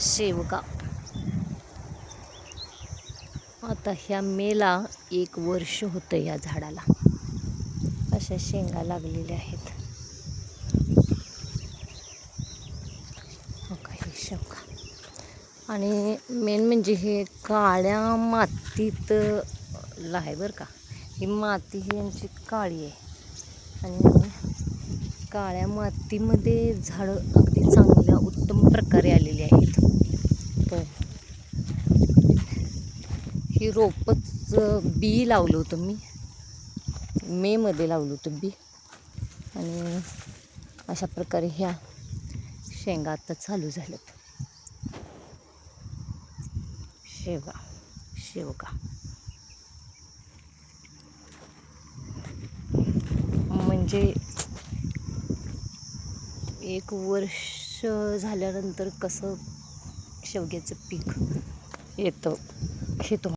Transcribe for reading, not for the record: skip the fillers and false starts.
शेवगा. आता ह्या मेला 1 वर्ष होतं या झाडाला. अशा शेंगा लागलेल्या आहेत. हो का, हे शेवगा. आणि मेन म्हणजे हे काळ्या मातीत आहे बरं का. ही माती ही यांची काळी आहे आणि काळ्या मातीमध्ये झाडं अगदी चांगल्या उत्तम प्रकारे आलेली आहेत. तर ही रोपच बी लावलं होतं मी, मेमध्ये लावलं होतं बी. आणि अशा प्रकारे ह्या शेंगा आता चालू झाल्यात. शेवगा म्हणजे 1 वर्ष झाल्यानंतर कसं शेवग्याचं पीक येतं हे तुम्हाला